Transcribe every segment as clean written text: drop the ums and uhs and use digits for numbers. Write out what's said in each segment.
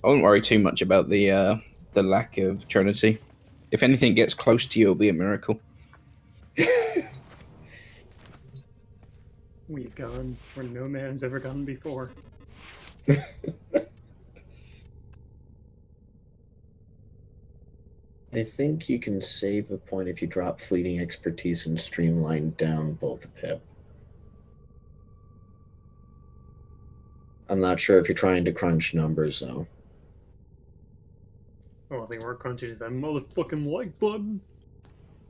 I wouldn't worry too much about the lack of Trinity. If anything gets close to you, it'll be a miracle. We've gone where no man's ever gone before. I think you can save a point if you drop fleeting expertise and streamline down both pip. I'm not sure if you're trying to crunch numbers, though. Oh, they weren't crunching is that motherfucking like button.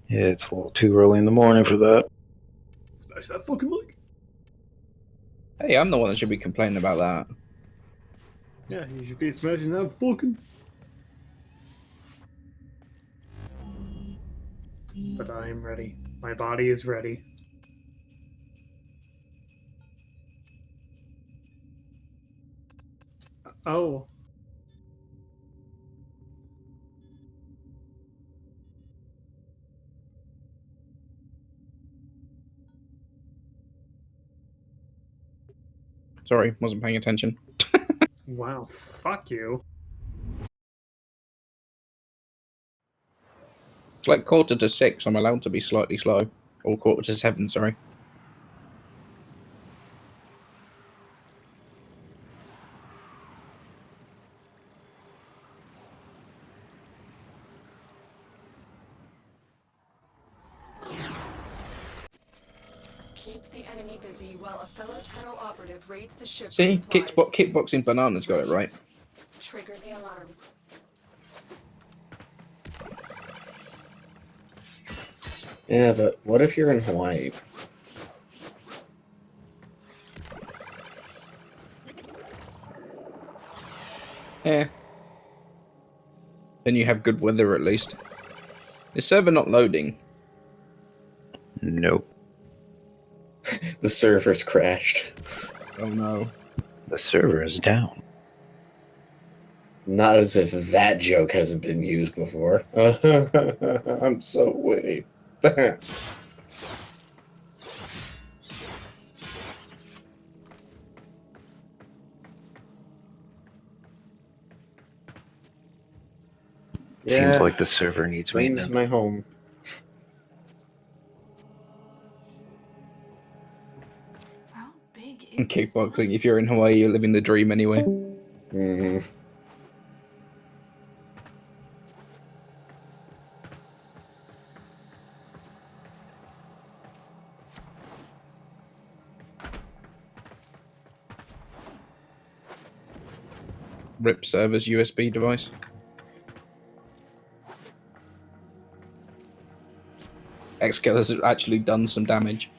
Yeah, it's a little too early in the morning for that. Smash that fucking like. Hey, I'm the one that should be complaining about that. Yeah, you should be smashing that fucking. But I am ready. My body is ready. Oh. Sorry, wasn't paying attention. Wow, fuck you. It's like 5:45. I'm allowed to be slightly slow. Or 6:45, sorry. Keep the enemy busy while a fellow Tenno operative raids the ship. See, kickboxing bananas got it right. Trigger the alarm. Yeah, but what if you're in Hawaii? Yeah. Then you have good weather at least. Is server not loading? Nope. The server's crashed. Oh no. The server is down. Not as if that joke hasn't been used before. I'm so witty. Seems like the server needs maintenance. My home. How big And is kickboxing, if you're in Hawaii, you're living the dream anyway. Mm-hmm. RIP server's USB device. Xkill has actually done some damage.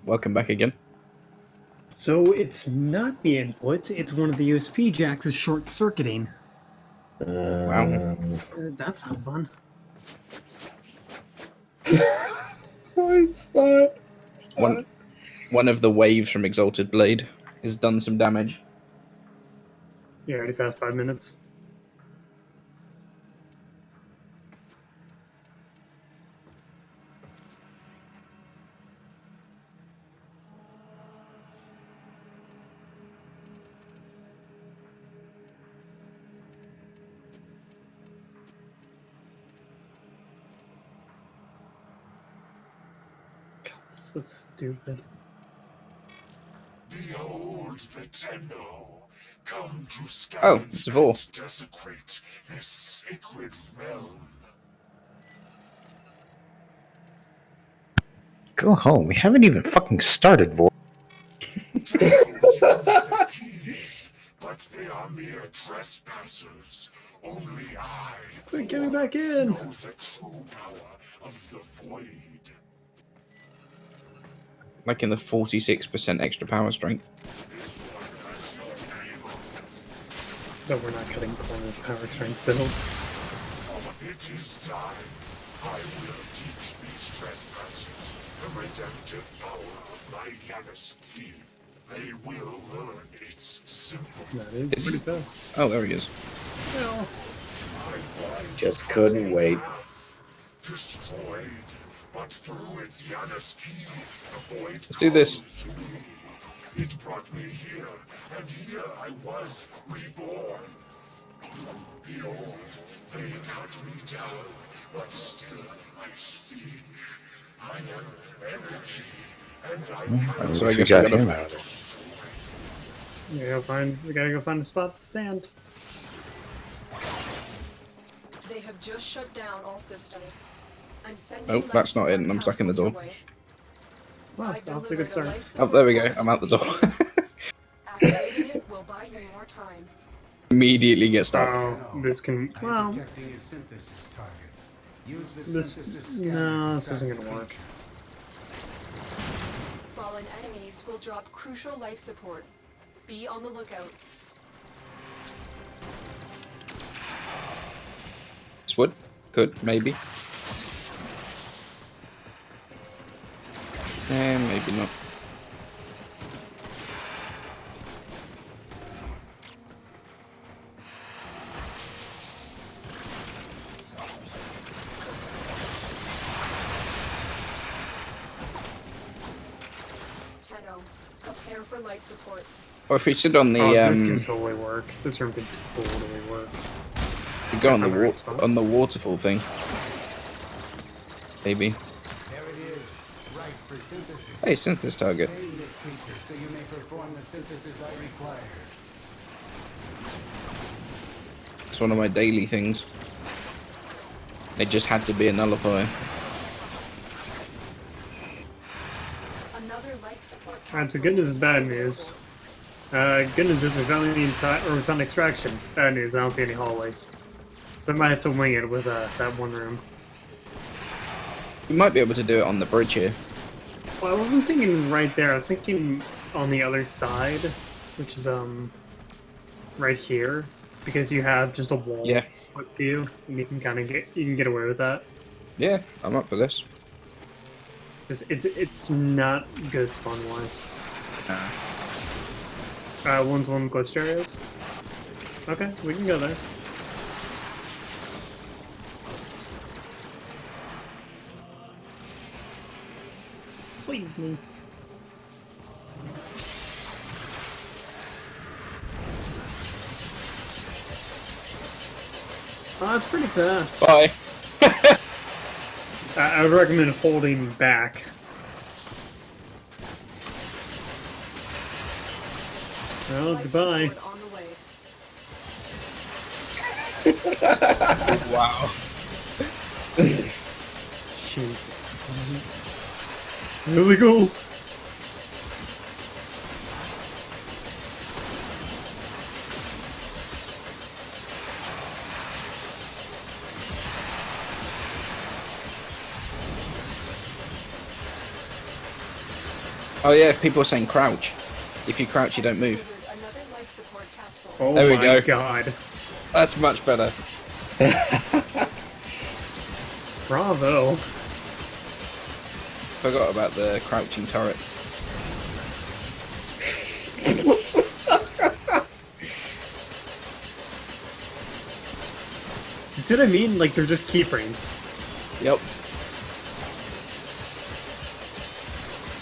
Welcome back again. So it's not the input, it's one of the USB jacks is short-circuiting. Wow. That's not fun. One of the waves from Exalted Blade has done some damage. Yeah, already passed 5 minutes. God, so stupid. Behold the Tenno, come to Oh, scavenge it's a Vor. and desecrate this sacred realm. Go home. We haven't even fucking started, boy. Tenno use the keys, but they are mere trespassers. Only I Quick, get me back in! know the true power of the void. Like in the 46% extra power strength. But we're not cutting corners power strength build. It is time. I will teach these trespassers the redemptive power of my Yanis key. They will learn its simple. That is pretty fast. Oh, there he is. Well, Just couldn't wait. Destroyed, but through its Yanis key, the void. Let's do this. calls to me. It brought me here, and here I was reborn. Behold, they cut me down, but still I speak. I am energy, and I So I We guess got we gotta him out of there. we gotta go find a spot to stand. They have just shut down all systems. I'm sending Oh, that's not it, and I'm stuck in the door. Well, I've that's a good delivered start. life Oh, there we go. support I'm out the door. Activating it will buy you more time. Immediately get stuck. Oh, this can. Well, Detecting a synthesis target. Use the this. synthesis No, this scanner to isn't track gonna the work. creature. Fallen enemies will drop crucial life support. Be on the lookout. This would. Could, maybe. And maybe not. Tenno, prepare for life support. Or if we sit on the This can totally work. This room can totally work. we go on the I'm right spot. on the waterfall thing. Maybe. There it is. Right for synthesis. Hey, synthesis target. Tame this creature so you may perform the synthesis I require. It's one of my daily things. It just had to be a nullifier. Another life support Alright, so capsule good news and bad available. news. Good news is we found extraction. Bad news, I don't see any hallways. So I might have to wing it with that one room. You might be able to do it on the bridge here. Well, I wasn't thinking right there. I was thinking on the other side, which is right here, because you have just a wall Yeah. up to you, and you can kind of get away with that. Yeah, I'm up for this. Just it's not good spawn wise. One's one glitched areas. Okay, we can go there. Sweet. Oh, it's pretty fast. Bye. I would recommend holding back. Well, Life goodbye. support on the way. Wow. Jesus Christ. Here we go. Oh yeah, people are saying crouch. If you crouch, you don't move. Delivered another life support capsule. Oh There we my go. god. That's much better. Bravo. Forgot about the crouching turret. See what I mean? Like, they're just keyframes. Yep.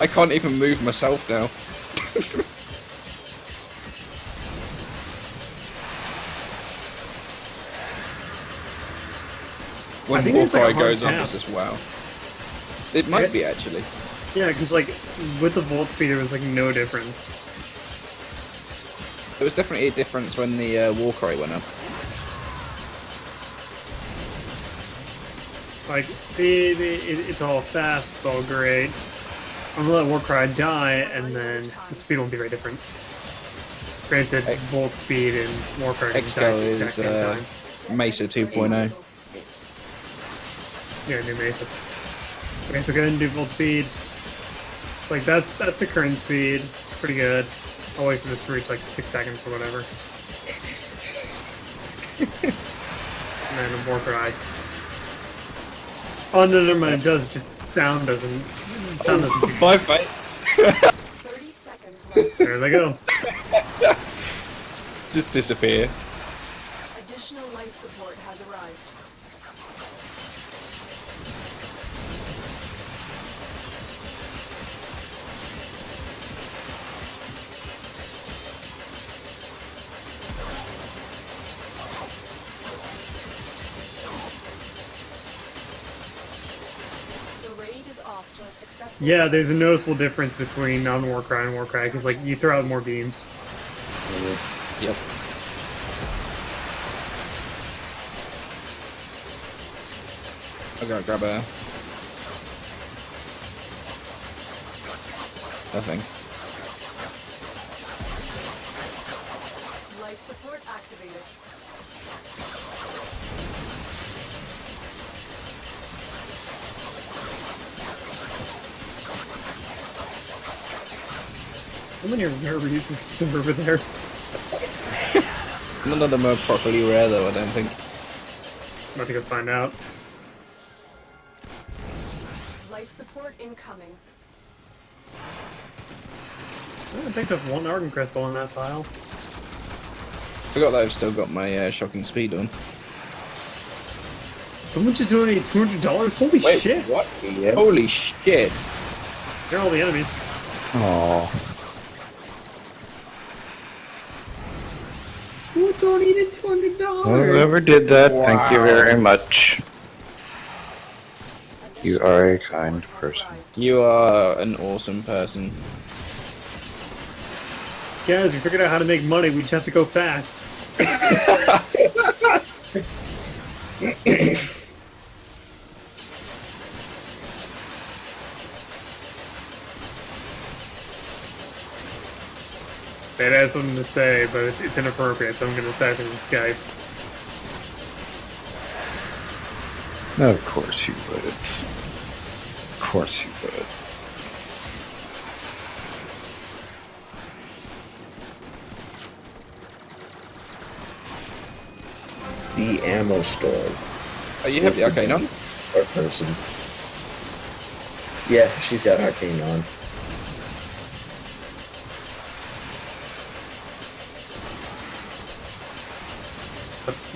I can't even move myself now. I When think it's like a Warframe hard goes off, tap. it's just wow. It might be actually. Yeah, because, like, with the volt speed, there was, like, no difference. There was definitely a difference when the Warcry went up. Like, see, it's all fast, it's all great. I'm gonna let Warcry die, and then the speed won't be very different. Granted, volt speed and Warcry can die Excel at the exact is same time. Mesa 2.0. Yeah, new Mesa. Okay, so go ahead and do volt speed. Like, that's the current speed. It's pretty good. I'll wait for this to reach, like, 6 seconds or whatever. And then a Warcry. Oh, no, never mind, it does, just sound doesn't do My fight. 30 seconds left. There they go. Just disappear. Additional life support has arrived. The raid is off to a successful Yeah, start. there's a noticeable difference between non-Warcry and Warcry, because, like, you throw out more beams. Yep. I gotta grab a... Nothing. Life support activated. How many rare reasons are over there? None of them are properly rare though, I don't think. About to go find out. Life support incoming. I picked up one Argon Crystal in that pile. Forgot that I've still got my shocking speed on. Someone just donated $200? Holy shit! what? Yep. Holy shit! They're all the enemies. Oh, Who donated $200? whoever did that, thank you Wow. very much. You Additional are a life support kind has person. arrived. You are an awesome person. Guys, we figured out how to make money, we just have to go fast. It has something to say, but it's inappropriate, so I'm gonna type it in Skype. Of course you would. Of course you would. The ammo store. Oh, you have the arcane on? Our person. Yeah, she's got arcane on.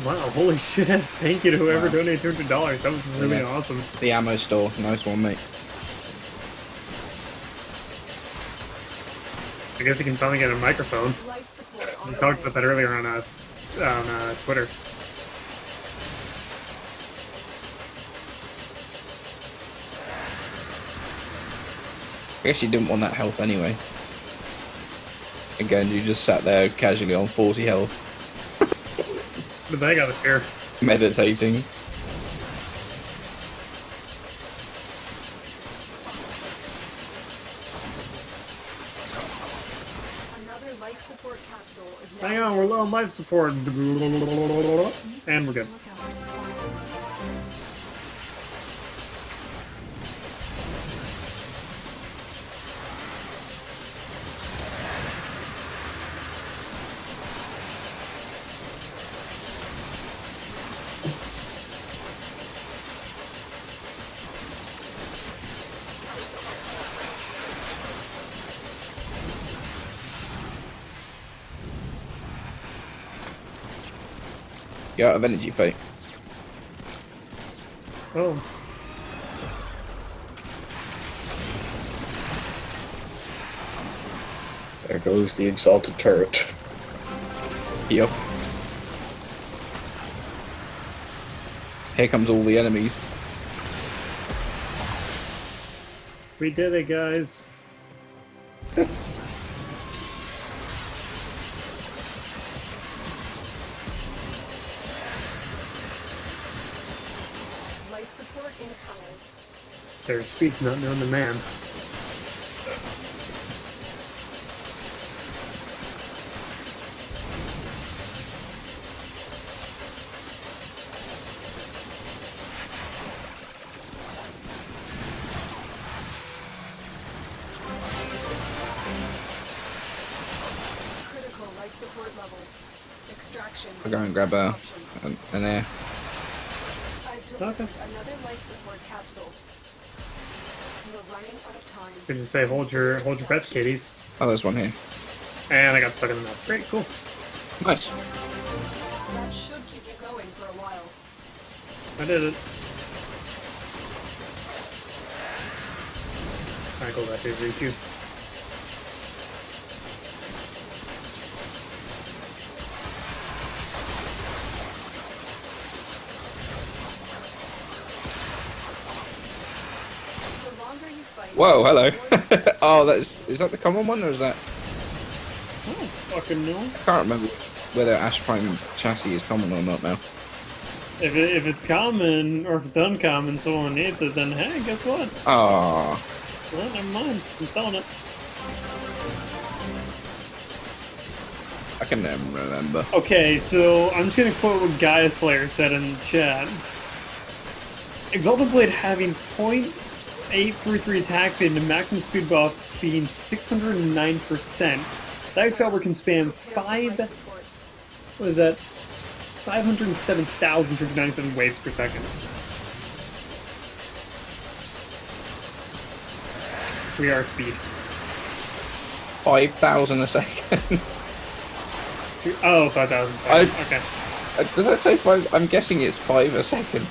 Wow, holy shit. Thank you to whoever donated $200. That was really Yeah. awesome. The ammo store. Nice one, mate. I guess you can finally get a microphone. Life support on We the talked way. about that earlier on Twitter. I guess you didn't want that health anyway. Again, you just sat there casually on 40 health, What did I got up here? meditating. Another life support capsule is now. Hang on, we're low on life support. And we're good. Look out. You're out of energy, Fate. Oh. There goes the exalted turret. Yep. Here comes all the enemies. We did it, guys. Life support incoming. Their speed's not known to man. Critical life support levels. Extraction. I'll go and grab an air. I've delivered Okay. another life support capsule. We're running out of time. Could just say hold your breath, kiddies. Oh, there's one here. And I got stuck in the mouth. Great, cool. Nice. That should keep you going for a while. I did it. Alright, go back to V2. The longer you fight, Whoa, hello. the more stress Oh, is that the common one or is that? I don't fucking know. I can't remember whether Ash Prime chassis is common or not now. If it's common, or if it's uncommon, someone needs it, then hey, guess what? Ah, Well, never mind. I'm selling it. I can never remember. Okay, so I'm just gonna quote what Gaia Slayer said in the chat. Exalted Blade having 0.833 attack speed and a maximum speed buff being 609%. That Excalibur can spam life support. what is that? 507,297 waves per second. We are speed. 5,000 a second. Oh, 5,000 seconds. Okay. Does that say 5? I'm guessing it's 5 a second.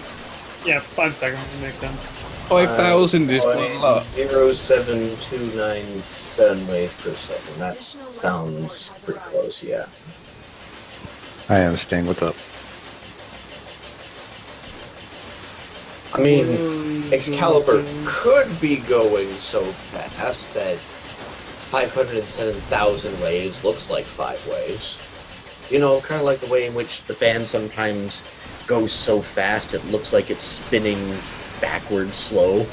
Yeah, 5 seconds would make sense. 5,000 is quite a lot. 0.7297 waves per second. That sounds pretty close, yeah. I am Sting. What's up? I mean, Excalibur could be going so fast that 507,000 waves looks like 5 waves. You know, kind of like the way in which the fan sometimes goes so fast it looks like it's spinning backwards slow.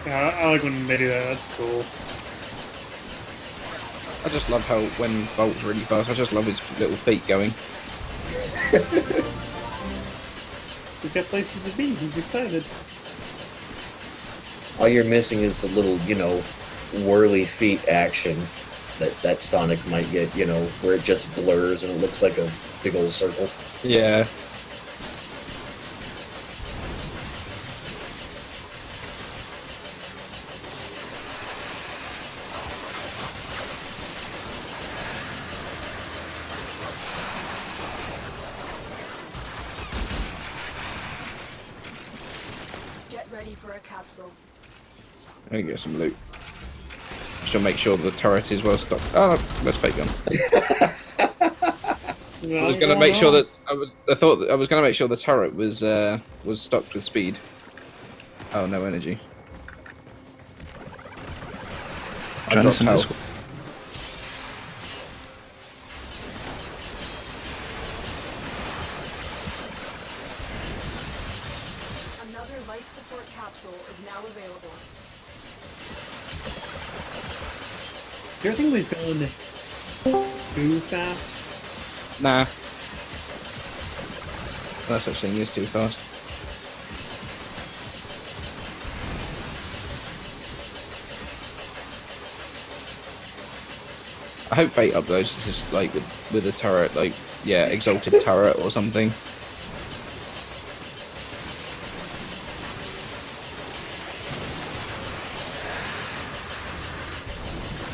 Yeah, I like when they do that. That's cool. I just love how when Bolt's really fast, I just love his little feet going. He's got places to be. He's excited. All you're missing is a little, you know, whirly feet action that Sonic might get, you know, where it just blurs and it looks like a big old circle. Yeah. Get ready for a capsule. I'm gonna get some loot. Just to make sure the turret is well stocked. Oh, no, that's fake gun. I was gonna make sure that I thought that I was gonna make sure the turret was stocked with speed. Oh, no energy. I dropped Johnson is- health. Another life support capsule is now available. Do you ever think we've gone too fast? Nah. No such thing is too fast. I hope Fate uploads this is like with a turret, like, yeah, exalted turret or something.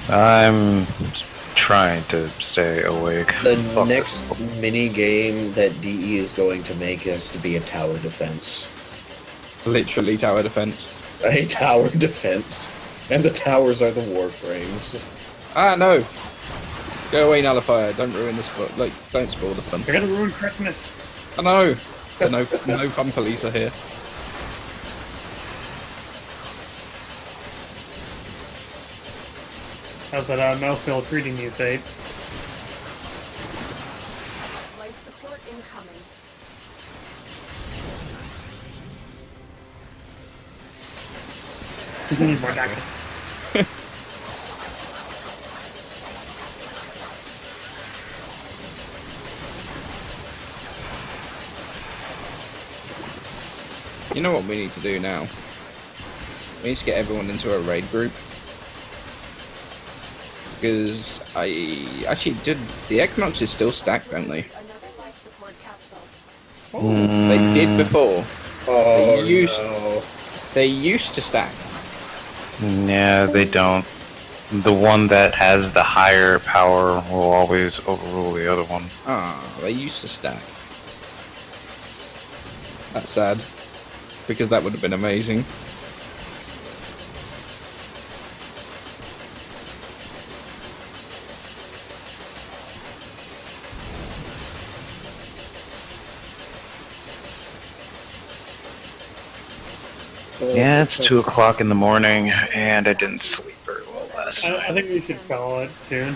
I'm trying to stay awake. The Fuck next this. mini game that DE is going to make has to be a tower defense. Literally tower defense. A tower defense. And the towers are the warframes. Ah, no! Go away, Nullifier. Don't ruin the spot. Like, don't spoil the fun. They're gonna ruin Christmas. I know! No fun police are here. How's that mouse mill treating you, Fate? Life support incoming. We need more backup. You know what we need to do now? We need to get everyone into a raid group. Because actually did the Equinox is still stacked, don't they? Another life support capsule. They did before. Oh, They used to stack. Yeah, they don't. The one that has the higher power will always overrule the other one. Ah, they used to stack. That's sad. Because that would have been amazing. Yeah, it's 2 o'clock in the morning, and I didn't sleep very well last night. I think we should call it soon.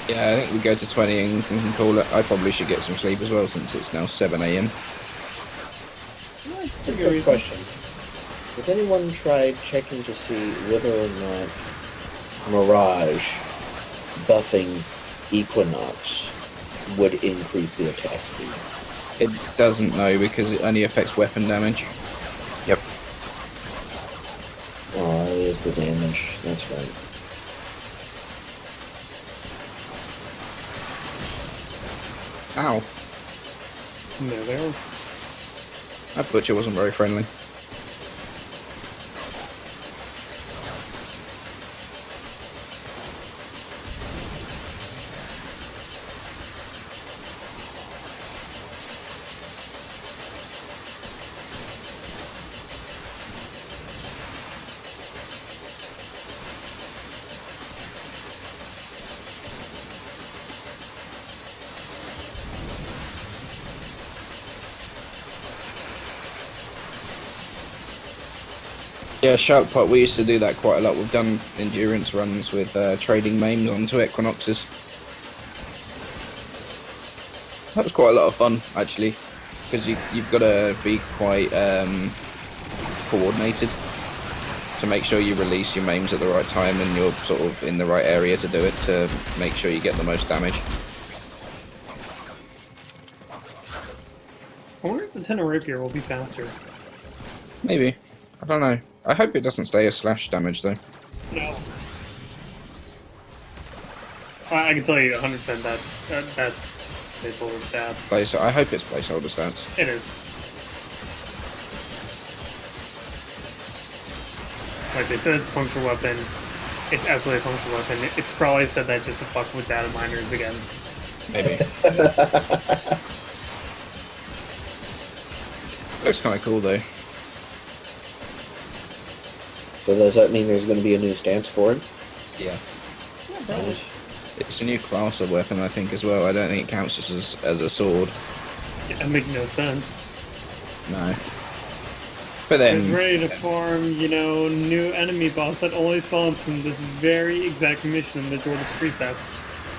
Yeah, I think we go to 20 and we can call it. I probably should get some sleep as well since it's now 7 AM. That's a good question. Has anyone tried checking to see whether or not Mirage buffing Equinox would increase the attack speed? It doesn't know because it only affects weapon damage. Yep. Oh, it is the damage. That's right. Ow. No, they are. That butcher wasn't very friendly. Yeah, Shark Pot, we used to do that quite a lot. We've done endurance runs with trading maims onto Equinoxes. That was quite a lot of fun, actually, because you've got to be quite coordinated to make sure you release your maims at the right time and you're sort of in the right area to do it to make sure you get the most damage. I wonder if the Tenor Rapier will be faster. Maybe. I don't know. I hope it doesn't stay as slash damage, though. No. I can tell you 100% that's placeholder stats. So I hope it's placeholder stats. It is. Like they said, it's a functional weapon. It's absolutely a functional weapon. It's probably said that just to fuck with data miners again. Maybe. Looks kind of cool, though. So does that mean there's going to be a new stance for it? Yeah. It's a new class of weapon, I think, as well. I don't think it counts as a sword. That makes no sense. No. But then... It's ready to farm, you know, new enemy boss that only spawns from this very exact mission in the Jordan's preset.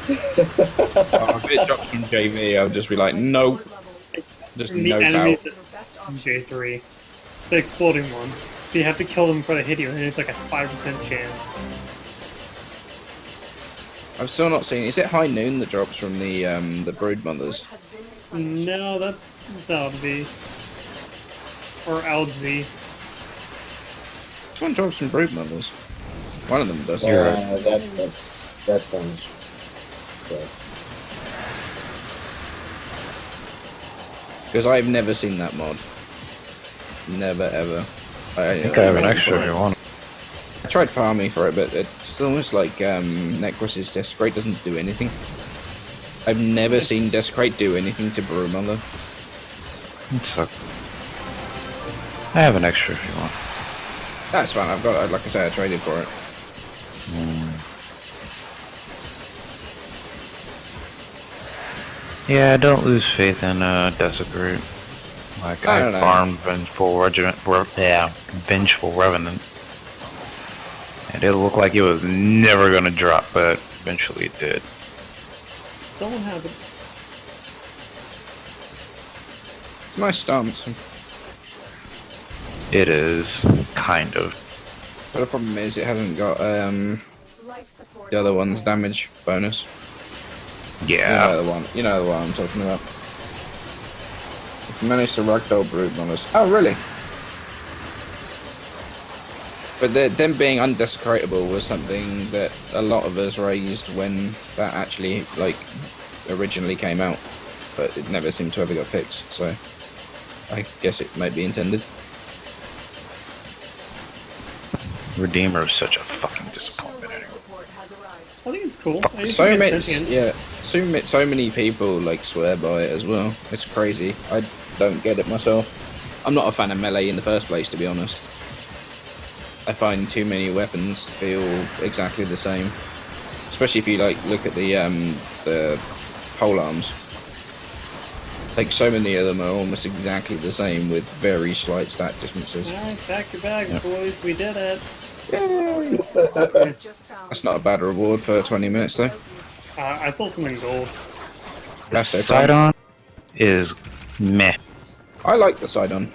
If it drops from JV, I'll just be like, no. Just The no enemy doubt. Best option. J3. The exploding one. So you have to kill them before they hit you, and it's like a 5% chance. I've still not seen... Is it High Noon that drops from the Brood Mothers? Has been replenished. No, that's LV. Or LZ. Which one drops from Brood Mothers? One of them does. That sounds good. Because I've never seen that mod. Never, ever. I think I have an extra if you want. I tried farming for it, but it's almost like Necros's Desecrate doesn't do anything. I've never seen Desecrate do anything to Brewmother. It's a... I have an extra if you want. That's fine. I've got, like I said, I traded for it. Yeah, don't lose faith in Desecrate. Like, I I don't know. farmed Vengeful Revenant. And it looked like it was never gonna drop, but eventually it did. Don't have it. Nice stance. It is, kind of. But the problem is it hasn't got Life support. the other one's damage bonus. Yeah. You know the one I'm talking about. If you manage to ragdoll brute on us. Oh, really? But them being undesecratable was something that a lot of us raised when that actually, like, originally came out. But it never seemed to ever get fixed, so I guess it might be intended. Redeemer is such a fucking disappointment Life anyway. support has arrived. I think it's cool. I used So to get many, sentient. yeah, so many people like swear by it as well. It's crazy. I don't get it myself. I'm not a fan of melee in the first place, to be honest. I find too many weapons feel exactly the same, especially if you like look at the pole arms. Like so many of them are almost exactly the same with very slight stat differences. Alright, back to back, boys. We did it. Just found. That's not a bad reward for 20 minutes though. I saw some in gold. That's no Sidon problem. is meh. I like the Sidon.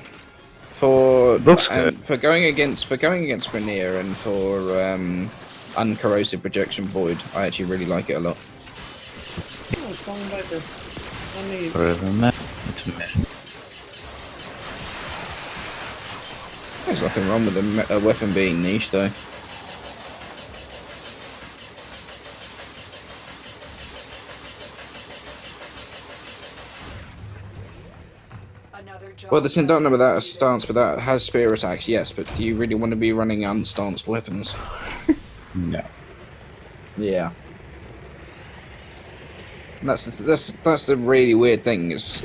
For Looks good. for going against Grenier and for uncorrosive projection void, I actually really like it a lot. Oh, it's falling back there. I need. Other than that, it's meh. There's nothing wrong with a weapon being niche though. Another job. Well, the Syndona without a stance without has spear attacks, yes, but do you really want to be running unstanced weapons? No. Yeah. And that's the really weird thing. It's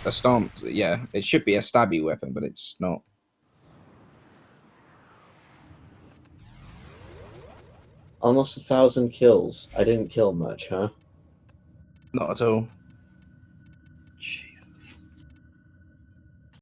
a stance. Yeah, it should be a stabby weapon, but it's not. Almost 1,000 kills. I didn't kill much, huh? Not at all.